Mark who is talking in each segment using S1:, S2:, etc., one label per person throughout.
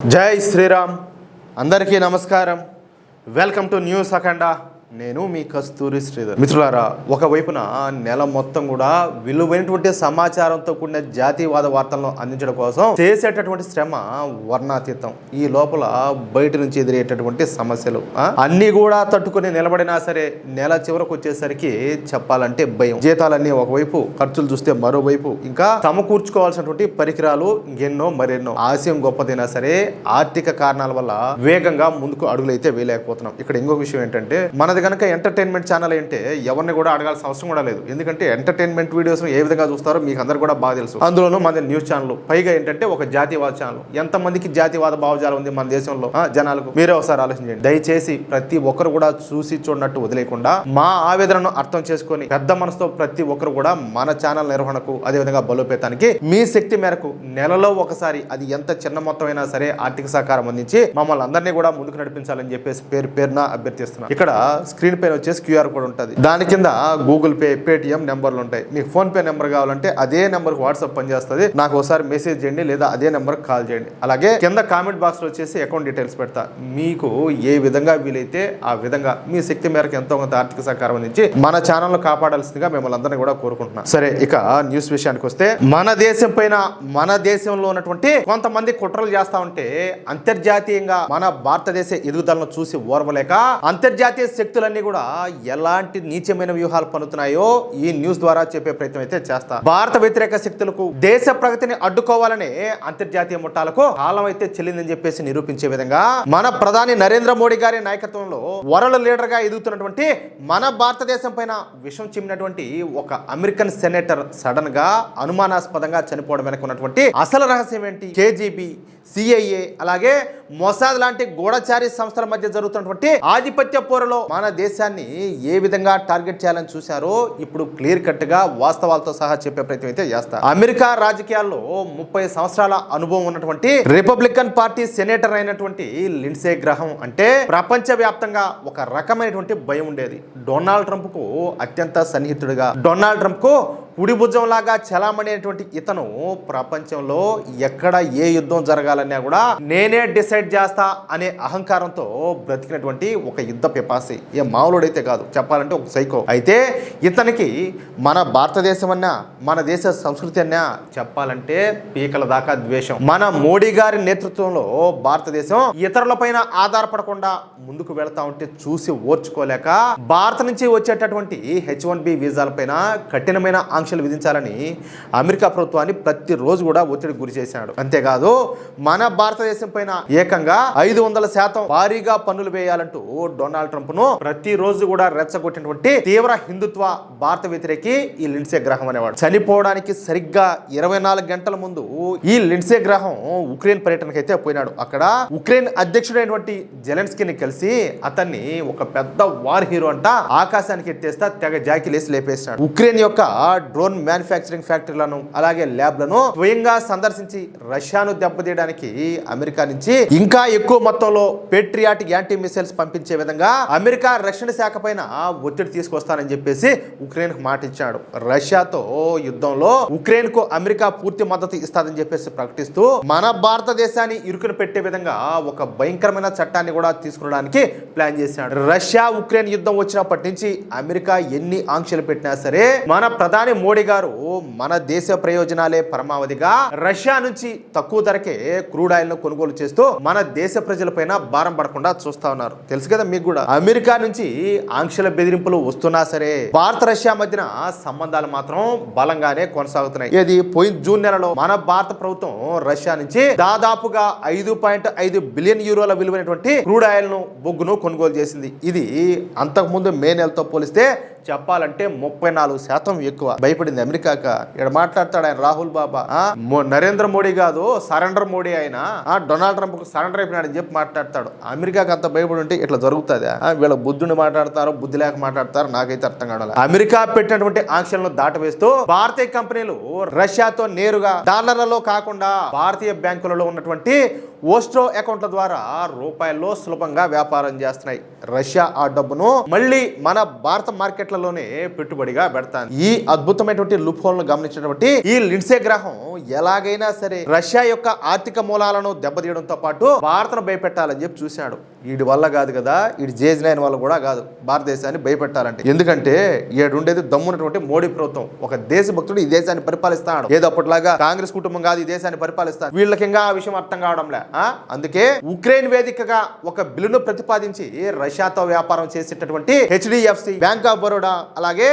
S1: జై శ్రీరామ్. అందరికీ నమస్కారం. వెల్కమ్ టు న్యూస్ అఖండ. నేను మీ కస్తూరి శ్రీధర్. మిత్రులారా, ఒకవైపున నెల మొత్తం కూడా విలువైనటువంటి సమాచారంతో కూడిన జాతీయవాద వార్తలను అందించడం కోసం చేసేటటువంటి శ్రమ వర్ణాతీతం. ఈ లోపల బయట నుంచి ఎదురయ్యేటటువంటి సమస్యలు అన్ని కూడా తట్టుకుని నిలబడినా సరే నెల చివరకు వచ్చేసరికి చెప్పాలంటే భయం. జీతాలన్నీ ఒకవైపు, ఖర్చులు చూస్తే మరోవైపు, ఇంకా సమకూర్చుకోవాల్సినటువంటి పరికరాలు ఎన్నో మరెన్నో. ఆశయం గొప్పదైనా సరే ఆర్థిక కారణాల వల్ల వేగంగా ముందుకు అడుగులైతే వేయలేకపోతున్నాం. ఇక్కడ ఇంకొక విషయం ఏంటంటే, మనది కనుక ఎంటర్టైన్మెంట్ ఛానల్ అంటే ఎవరిని కూడా అడగాల్సిన అవసరం కూడా లేదు. ఎందుకంటే ఎంటర్టైన్మెంట్ వీడియోస్ ఏ విధంగా చూస్తారో మీకు అందరు కూడా బాగా తెలుసు. అందులోనూ మన న్యూస్ ఛానల్, పైగా ఏంటంటే ఒక జాతీయవాద ఛానల్. ఎంతమందికి జాతీయవాద భావజాలం ఉంది మన దేశంలో జనాలకు? మీరే ఒకసారి ఆలోచించండి. దయచేసి ప్రతి ఒక్కరు కూడా చూసి చూడనట్టు వదిలేకుండా మా ఆవేదనను అర్థం చేసుకొని పెద్ద మనసుతో ప్రతి ఒక్కరు కూడా మన ఛానల్ నిర్వహణకు, అదేవిధంగా బలోపేతానికి మీ శక్తి మేరకు నెలలో ఒకసారి, అది ఎంత చిన్న మొత్తం అయినా సరే, ఆర్థిక సహకారం అందించి మమ్మల్ని అందరినీ కూడా ముందుకు నడిపించాలని చెప్పేసి పేరున అభ్యర్థిస్తున్నాం. ఇక్కడ స్క్రీన్ పైన వచ్చేసి క్యూఆర్ కోడ్ ఉంటుంది. దాని కింద గూగుల్ పే, పేటిఎం నెంబర్లు ఉంటాయి. మీకు ఫోన్ పే నెంబర్ కావాలంటే అదే నెంబర్ వాట్సాప్ పనిచేస్తుంది. నాకు ఒకసారి మెసేజ్ చేయండి, లేదా అదే నెంబర్ కాల్ చేయండి. అలాగే కింద కామెంట్ బాక్స్ లో వచ్చేసి అకౌంట్ డీటెయిల్స్ పెడతా. మీకు ఏ విధంగా వీలైతే ఆ విధంగా మీ శక్తి మేరకు ఎంతో కొంత ఆర్థిక సహకారం అందించి మన ఛానల్ ను కాపాడాల్సిందిగా మిమ్మల్ని అందరినీ కూడా కోరుకుంటున్నాం. సరే, ఇక న్యూస్ విషయానికి వస్తే, మన దేశం పైన, మన దేశంలో ఉన్నటువంటి కొంతమంది కుట్రలు చేస్తా ఉంటే అంతర్జాతీయంగా మన భారతదేశ ఎదుగుదలను చూసి ఓర్వలేక అంతర్జాతీయ శక్తులన్నీ కూడా ఎలాంటి నీచమైన వ్యూహాలు పన్నుతున్నాయో ఈ న్యూస్ ద్వారా చెప్పే ప్రయత్నం అయితే చేస్తా. భారత వ్యతిరేక శక్తులకు, దేశ ప్రగతిని అడ్డుకోవాలనే అంతర్జాతీయ ముఠాలకు కాలం అయితే చెల్లిందని చెప్పేసి నిరూపించే విధంగా మన ప్రధాని నరేంద్ర మోడీ గారి నాయకత్వంలో వరల్డ్ లీడర్ గా ఎదుగుతున్నటువంటి మన భారతదేశం పైన విషం చిమ్మినటువంటి ఒక అమెరికన్ సెనేటర్ సడన్ గా అనుమానాస్పదంగా చనిపోవడం వెనక ఉన్నటువంటి అసలు రహస్యం ఏంటి? కేజీబీ, సిఐఏ, అలాగే మొసాద్ లాంటి గూఢచారి సంస్థల మధ్య జరుగుతున్నటువంటి ఆధిపత్య పోరులో మన దేశాన్ని ఏ విధంగా టార్గెట్ చేయాలని చూశారో ఇప్పుడు క్లియర్ కట్ గా వాస్తవాలతో సహా చెప్పే ప్రయత్నం అయితే చేస్తారు. అమెరికా రాజకీయాల్లో 30 సంవత్సరాల అనుభవం ఉన్నటువంటి రిపబ్లికన్ పార్టీ సెనేటర్ అయినటువంటి లిండ్సే గ్రహం అంటే ప్రపంచ వ్యాప్తంగా ఒక రకమైనటువంటి భయం ఉండేది. డొనాల్డ్ ట్రంప్ కు అత్యంత సన్నిహితుడిగా, డొనాల్డ్ ట్రంప్ కు కుడి భుజం లాగా చలామణినటువంటి ఇతను ప్రపంచంలో ఎక్కడ ఏ యుద్ధం జరగాలన్నా కూడా నేనే డిసైడ్ చేస్తా అనే అహంకారంతో బ్రతికినటువంటి ఒక యుద్ధ పిపాసి. ఏ మామూలుడైతే కాదు, చెప్పాలంటే ఒక సైకో. అయితే ఇతనికి మన భారతదేశం అన్నా, మన దేశ సంస్కృతి అన్నా చెప్పాలంటే పీకల దాకా ద్వేషం. మన మోడీ గారి నేతృత్వంలో భారతదేశం ఇతరులపైన ఆధారపడకుండా ముందుకు వెళ్తా ఉంటే చూసి ఓర్చుకోలేక భారత నుంచి వచ్చేటటువంటి H1B వీసాలపైన కఠినమైన ఆంక్షలు విధించాలని అమెరికా ప్రభుత్వాన్ని ప్రతిరోజు కూడా ఒత్తిడికి గురి చేశాడు. అంతేకాదు మన భారతదేశం పైన ఏకంగా 500% భారీగా పన్నులు వేయాలంటూ డొనాల్డ్ ట్రంప్ ను ప్రతిరోజు కూడా రెచ్చగొట్టినటువంటి తీవ్ర హిందుత్వ భారత వ్యతిరేకి ఈ లిండ్సే గ్రహం అనేవాడు. చనిపోవడానికి సరిగ్గా 24 గంటల ముందు ఈ లిండ్సే గ్రహం ఉక్రెయిన్ పర్యటనకు అయితే పోయినాడు. అక్కడ ఉక్రెయిన్ అధ్యక్షుడైనటువంటి జెలెన్స్కీని కలిసి అతన్ని ఒక పెద్ద వార్ హీరో అంట ఆకాశానికి ఎత్తేస్తా తెగ జాకిలేసి లేపేసినాడు. ఉక్రెయిన్ యొక్క డ్రోన్ మ్యానుఫ్యాక్చరింగ్ ఫ్యాక్టరీలను, అలాగే ల్యాబ్లను స్వయంగా సందర్శించి రష్యాను దెబ్బతీయడానికి అమెరికా నుంచి ఇంకా ఎక్కువ మొత్తంలో పేట్రియాటిక్ యాంటీ మిసైల్స్ పంపించే విధంగా అమెరికా రక్షణ శాఖ పైన ఒత్తిడి తీసుకొస్తానని చెప్పేసి ఉక్రెయిన్ కు మాట ఇచ్చాడు. రష్యాతో యుద్ధంలో ఉక్రెయిన్ కు అమెరికా పూర్తి మద్దతు ఇస్తాదని చెప్పేసి ప్రకటిస్తూ మన భారతదేశాన్ని ఇరుకును పెట్టే విధంగా ఒక భయంకరమైన చట్టాన్ని కూడా తీసుకురావడానికి ప్లాన్ చేశాడు. రష్యా ఉక్రెయిన్ యుద్ధం వచ్చినప్పటి నుంచి అమెరికా ఎన్ని ఆంక్షలు పెట్టినా సరే మన ప్రధాని మోడీ గారు మన దేశ ప్రయోజనాలే పరమావధిగా రష్యా నుంచి తక్కువ ధరకే క్రూడ్ ఆయిల్ ను కొనుగోలు చేస్తూ మన దేశ ప్రజలపైన భారం పడకుండా చూస్తా ఉన్నారు. తెలుసు కదా మీకు కూడా. అమెరికా నుంచి ఆంక్షల బెదిరింపులు వస్తున్నా సరే భారత రష్యా మధ్యన సంబంధాలు మాత్రం బలంగానే కొనసాగుతున్నాయి. ఇది పోయిన జూన్ నెలలో మన భారత ప్రభుత్వం రష్యా నుంచి దాదాపుగా 5.5 బిలియన్ యూరోల విలువైనటువంటి క్రూడ్ ఆయిల్ ను, బొగ్గును కొనుగోలు చేసింది. ఇది అంతకుముందు మే నెలతో పోలిస్తే చెప్పాలంటే 34% ఎక్కువ. భయపడింది అమెరికాక. ఇక్కడ మాట్లాడతాడు ఆయన రాహుల్ బాబా, నరేంద్ర మోడీ కాదు సరెండర్ మోడీ అయినా డొనాల్డ్ ట్రంప్ కు సరెండర్ అయిపోయినాడని చెప్పి మాట్లాడతాడు. అమెరికాకి అంత భయపడి ఉంటే ఇట్లా జరుగుతుంది? వీళ్ళ బుద్ధుని మాట్లాడతారు, బుద్ధి లేక మాట్లాడతారు, నాకైతే అర్థం కావాలి. అమెరికా పెట్టినటువంటి ఆంక్షలను దాటవేస్తూ భారతీయ కంపెనీలు రష్యాతో నేరుగా డాలర్లలో కాకుండా భారతీయ బ్యాంకులలో ఉన్నటువంటి ఓస్ట్రో అకౌంట్ల ద్వారా రూపాయల్లో సులభంగా వ్యాపారం చేస్తున్నాయి. రష్యా ఆ డబ్బును మళ్ళీ మన భారత మార్కెట్లలోనే పెట్టుబడిగా పెడతాను. ఈ అద్భుతమైనటువంటి లూప్ హోల్ ను గమనించినటువంటి ఈ లిండ్సే గ్రాహం ఎలాగైనా సరే రష్యా యొక్క ఆర్థిక మూలాలను దెబ్బతీయడంతో పాటు భారత్ను భయపెట్టాలని చెప్పి చూశాడు. వీడి వల్ల కాదు కదా, వీడి జేజ్9 వల్ల కూడా కాదు భారతదేశాన్ని భయపెట్టాలంటే. ఎందుకంటే ఏడుండేది దమ్మున్నటువంటి మోడీ ప్రభుత్వం, ఒక దేశభక్తుడు ఈ దేశాన్ని పరిపాలిస్తాడు. ఏదో అప్పట్లాగా కాంగ్రెస్ కుటుంబం కాదు ఈ దేశాన్ని పరిపాలిస్తాడు. వీళ్ళకి ఇంకా ఆ విషయం అర్థం కావడంలే. అందుకే ఉక్రెయిన్ వేదికగా ఒక బిల్లును ప్రతిపాదించి రష్యాతో వ్యాపారం చేసేటటువంటి హెచ్డిఎఫ్సి, బ్యాంక్ ఆఫ్ బరోడా, అలాగే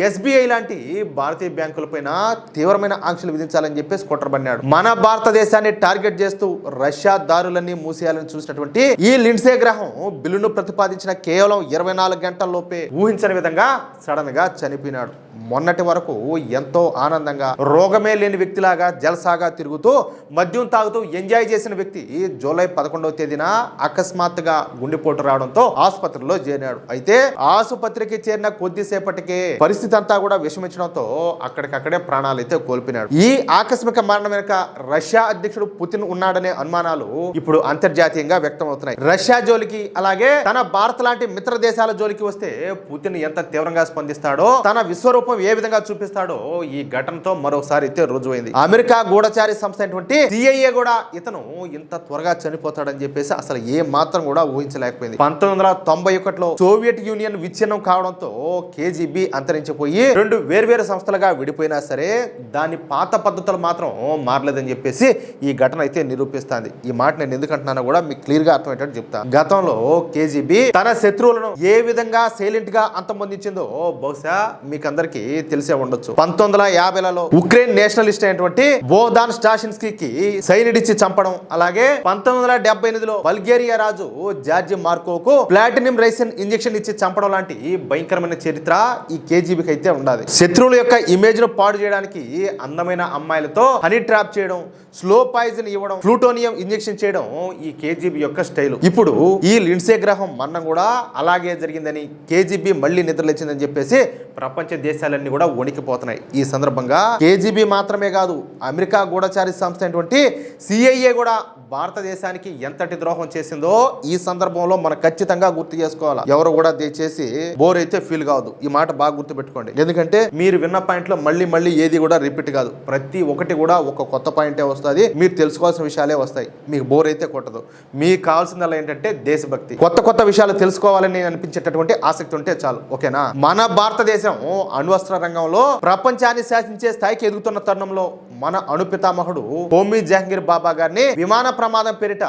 S1: ఎస్బీఐ లాంటి భారతీయ బ్యాంకులపైన తీవ్రమైన ఆంక్షలు విధించాలని చెప్పేసి కుట్రబన్నాడు. మన భారతదేశాన్ని టార్గెట్ చేస్తూ రష్యా దారులన్నీ మూసేయాలని చూసినటువంటి ఈ లిండ్సే గ్రాహం బిల్లును ప్రతిపాదించిన కేవలం 24 గంటల్లోపే ఊహించని విధంగా సడన్ గా చనిపోయినాడు. మొన్నటి వరకు ఎంతో ఆనందంగా రోగమే లేని వ్యక్తిలాగా జల్సాగా తిరుగుతూ మద్యం తాగుతూ ఎంజాయ్ చేసిన వ్యక్తి జూలై 11వ తేదీన అకస్మాత్తుగా గుండెపోటు రావడంతో ఆసుపత్రిలో చేరాడు. అయితే ఆసుపత్రికి చేరిన కొద్దిసేపటికే పరిస్థితి అంతా కూడా విషమించడంతో అక్కడికక్కడే ప్రాణాలు అయితే కోల్పోయినాడు. ఈ ఆకస్మిక మరణం వెనుక రష్యా అధ్యక్షుడు పుతిన్ ఉన్నాడనే అనుమానాలు ఇప్పుడు అంతర్జాతీయంగా వ్యక్తం అవుతున్నాయి. రష్యా జోలికి అలాగే తన భారత్ లాంటి మిత్ర దేశాల జోలికి వస్తే పుతిన్ ఎంత తీవ్రంగా స్పందిస్తాడో, తన విశ్వరూపం ఏ విధంగా చూపిస్తాడో ఈ ఘటనతో మరోసారి అయితే రుజువైంది. అమెరికా గూఢచారి సంస్థ అయినటువంటి సిఐఏ కూడా ఇతను ఇంత త్వరగా చనిపోతాడని చెప్పేసి అసలు ఏ మాత్రం కూడా ఊహించలేకపోయింది. 1991లో సోవియట్ యూనియన్ విచ్ఛిన్నం కావడంతో కేజీబీ అంతరించిపోయి రెండు వేర్వేరు సంస్థలుగా విడిపోయినా సరే దాని పాత పద్ధతులు మాత్రం మారలేదని చెప్పేసి ఈ ఘటన అయితే నిరూపిస్తుంది. ఈ మాట నేను ఎందుకంటున్నానో కూడా మీకు క్లియర్ గా అర్థమయ్యేటట్టు చెప్తాను. గతంలో కేజీబీ తన శత్రువులను ఏ విధంగా సైలెంట్ గా అంతమొందించిందో బహుశా మీకు అందరికి తెలిసే ఉండొచ్చు. 1950లలో ఉక్రెయిన్ నేషనలిస్ట్ అయినటువంటి బోహ్దాన్ స్టాషిన్స్కీకి సైనిడ్ ఇచ్చి చంపడం, అలాగే 1978లో బల్గేరియా రాజు జార్జి మార్కోకు ప్లాటినం రైసిన్ ఇంజెక్షన్ ఇచ్చి చంపడం లాంటి భయంకరమైన చరిత్ర ఈ కేజీబీకి అయితే ఉండాలి. శత్రువుల యొక్క ఇమేజ్ ను పాడు చేయడానికి అందమైన అమ్మాయిలతో హనీ ట్రాప్ చేయడం, స్లో పాయిజన్ ఇవ్వడం, ప్లూటోనియం ఇంజెక్షన్ చేయడం ఈ కేజీబీ యొక్క స్టైల్. ఇప్పుడు ఈ లిండ్సే గ్రాహం మరణం కూడా అలాగే జరిగిందని, కేజీబీ మళ్ళీ నిద్రలేచిందని చెప్పేసి ప్రపంచ దేశాలన్నీ కూడా వణికిపోతున్నాయి. ఈ సందర్భంగా కేజీబీ మాత్రమే కాదు, అమెరికా గూఢచారి సంస్థ అయినటువంటి సిఐఏ కూడా భారతదేశానికి ఎంతటి ద్రోహం చేసిందో ఈ సందర్భంలో మనం ఖచ్చితంగా గుర్తు చేసుకోవాలి. ఎవరు కూడా దయచేసి బోర్ అయితే ఫీల్ కావద్దు. ఈ మాట బాగా గుర్తు పెట్టుకోండి. ఎందుకంటే మీరు విన్న పాయింట్ లో మళ్ళీ ఏది కూడా రిపీట్ కాదు. ప్రతి ఒక్కటి కూడా ఒక కొత్త పాయింటే వస్తుంది. మీరు తెలుసుకోవాల్సిన విషయాలే వస్తాయి. మీకు బోర్ అయితే కొట్టదు. మీకు కావాల్సిందల్లా ఏంటంటే దేశభక్తి, కొత్త విషయాలు తెలుసుకోవాలని అనిపించేటటువంటి ఆసక్తి ఉంటే చాలు. ఓకేనా? మన భారతదేశం అణ్వస్త్ర రంగంలో ప్రపంచాన్ని శాసించే స్థాయికి ఎదుగుతున్న తరుణంలో మన అణుపితామహుడు హోమీ జహంగీర్ బాబా గారిని విమాన ప్రమాదం పేరిట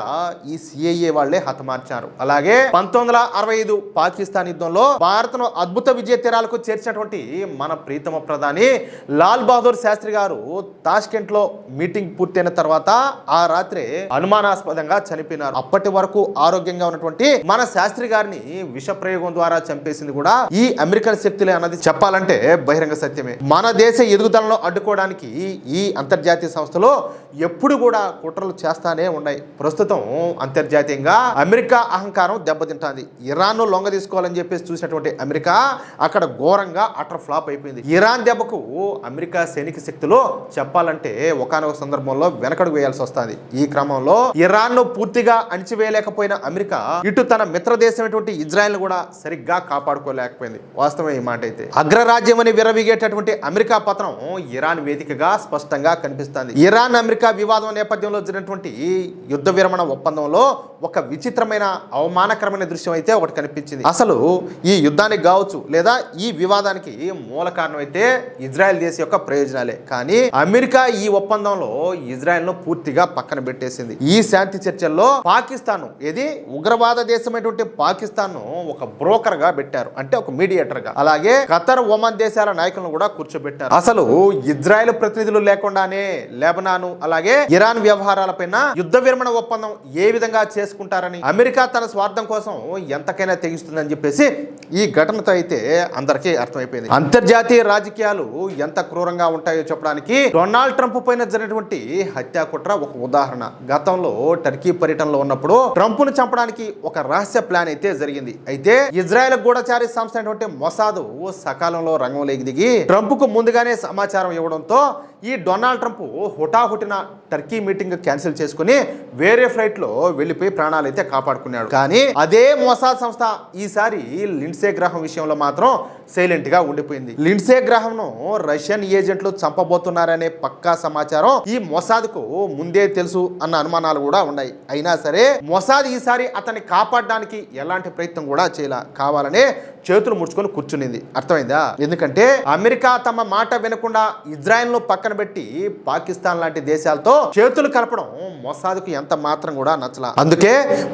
S1: ఈ సిఐఏ వాళ్లే హతమార్చారు. అలాగే 1965 పాకిస్తాన్ యుద్ధంలో భారత్ను అద్భుత విజయ తీరాలకు చేర్చినటువంటి మన ప్రీతమ ప్రధాని లాల్ బహదూర్ శాస్త్రి గారు తాష్కెంట్ లో మీటింగ్ పూర్తయిన తర్వాత ఆ రాత్రి అనుమానాస్పదంగా చనిపోయినారు. అప్పటి వరకు ఆరోగ్యంగా ఉన్నటువంటి మన శాస్త్రి గారిని విష ప్రయోగం ద్వారా చంపేసింది కూడా ఈ అమెరికన్ శక్తులే అన్నది చెప్పాలంటే బహిరంగ సత్యమే. మన దేశ ఎదుగుదలను అడ్డుకోవడానికి ఈ అంతర్జాతీయ సంస్థలు ఎప్పుడు కూడా కుట్రలు చేస్తానే ఉన్నాయి. ప్రస్తుతం అంతర్జాతీయంగా అమెరికా అహంకారం దెబ్బతింటుంది. ఇరాన్ ను లొంగ తీసుకోవాలని చెప్పేసి చూసినటువంటి అమెరికా అక్కడ ఘోరంగా అటర్ ఫ్లాప్ అయిపోయింది. ఇరాన్ దెబ్బకు అమెరికా సైనిక శక్తులు చెప్పాలంటే ఒకానొక సందర్భంలో వెనకడుగు వేయాల్సి వస్తుంది. ఈ క్రమంలో ఇరాన్ ను పూర్తిగా అణిచివేయలేకపోయిన అమెరికా ఇటు తన మిత్ర దేశమైనటువంటి ఇజ్రాయెల్ కూడా సరిగ్గా కాపాడుకోలేకపోయింది. వాస్తవం ఈ మాట అయితే. అగ్రరాజ్యం అని విరవిగేటటువంటి అమెరికా పత్రం ఇరాన్ వేదికగా స్పష్టంగా కనిపిస్తుంది. ఇరాన్ అమెరికా వివాదం నేపథ్యంలో జరిగినటువంటి యుద్ధ విరమణ ఒప్పందంలో ఒక విచిత్రమైన అవమానకరమైన దృశ్యం అయితే ఒకటి కనిపించింది. అసలు ఈ యుద్ధానికి కావచ్చు లేదా ఈ వివాదానికి మూల కారణం అయితే ఇజ్రాయెల్ దేశం యొక్క ప్రయోజనాలే. కానీ అమెరికా ఈ ఒప్పందంలో ఇజ్రాయెల్ ను పూర్తిగా పక్కన పెట్టేసింది. ఈ శాంతి చర్చల్లో పాకిస్తాన్ ఏది ఉగ్రవాద దేశమైనటువంటి పాకిస్తాన్ ను ఒక బ్రోకర్ గా పెట్టారు, అంటే ఒక మీడియేటర్ గా. అలాగే ఖతర్, ఒమన్ దేశాల నాయకులను కూడా కూర్చోబెట్టారు. అసలు ఇజ్రాయెల్ ప్రతినిధులు లేకుండానే లెబనాన్ అలాగే ఇరాన్ వ్యవహారాలపైన యుద్ధ విరమణ ఒప్పందం ఏ విధంగా చేసుకుంటారని అమెరికా తన స్వార్థం కోసం ఎంతకైనా తెగిస్తుందని చెప్పేసి ఈ ఘటనతో అయితే అందరికీ అర్థమైపోయింది. అంతర్జాతీయ రాజకీయాలు ఎంత క్రూరంగా ఉంటాయో చెప్పడానికి డొనాల్డ్ ట్రంప్ పైన జరిగినటువంటి హత్యా కుట్ర ఒక ఉదాహరణ. గతంలో టర్కీ పర్యటనలో ఉన్నప్పుడు ట్రంప్ ను చంపడానికి ఒక రహస్య ప్లాన్ అయితే జరిగింది. అయితే ఇజ్రాయెల్ గూఢచారి సంస్థ మొసాద్ సకాలంలో రంగంలోకి దిగి ట్రంప్ కు ముందుగానే సమాచారం ఇవ్వడంతో ఈ డొనాల్డ్ డొనాల్డ్ ట్రంప్ హుటాహుటిన టర్కీ మీటింగ్ క్యాన్సిల్ చేసుకుని వేరే ఫ్లైట్లో వెళ్ళిపోయి ప్రాణాలు అయితే కాపాడుకున్నాడు. కానీ అదే మొసాద్ సంస్థ ఈసారి లిండ్సే గ్రాహం విషయంలో మాత్రం సైలెంట్ గా ఉండిపోయింది. లిండ్సే గ్రాహంను రష్యన్ ఏజెంట్లు చంపబోతున్నారనే పక్కా సమాచారం ఈ మొసాద్ కు ముందే తెలుసు అన్న అనుమానాలు కూడా ఉన్నాయి. అయినా సరే మొసాద్ ఈసారి అతన్ని కాపాడడానికి ఎలాంటి ప్రయత్నం కూడా చేయాల, కావాలనే చేతులు ముడుచుకొని కూర్చునింది. అర్థమైందా? ఎందుకంటే అమెరికా తమ మాట వినకుండా ఇజ్రాయెల్ ను పక్కన పెట్టి పాకిస్తాన్ లాంటి దేశాలతో చేతులు కలపడం మొసాద్కు ఎంత మాత్రం కూడా నచ్చల. అందుకే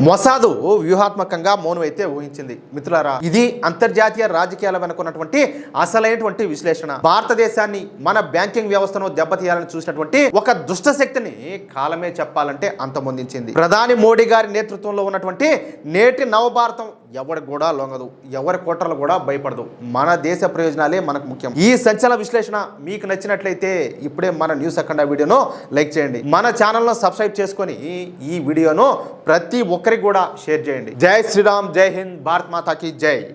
S1: మొసాద్ వ్యూహాత్మకంగా మౌనం అయితే ఊహించింది. మిత్రులారా, ఇది అంతర్జాతీయ రాజకీయాల వెనుకున్నటువంటి అసలైనటువంటి విశ్లేషణ. భారతదేశాన్ని, మన బ్యాంకింగ్ వ్యవస్థను దెబ్బతీయాలని చూసినటువంటి ఒక దుష్ట శక్తిని కాలమే చెప్పాలంటే అంతమొందించింది. ప్రధాని మోడీ గారి నేతృత్వంలో ఉన్నటువంటి నేటి నవభారతం ఎవరికి కూడా లొంగదు, ఎవరి కోటర్లు కూడా భయపడదు. మన దేశ ప్రయోజనాలే మనకు ముఖ్యం. ఈ సంచలన విశ్లేషణ మీకు నచ్చినట్లయితే ఇప్పుడే మన న్యూస్ అఖండ వీడియోను లైక్ చేయండి. మన ఛానల్ను సబ్స్క్రైబ్ చేసుకొని ఈ వీడియోను ప్రతి ఒక్కరికి కూడా షేర్ చేయండి. జై శ్రీరామ్, జై హింద్, భారత్ మాతాకి జై.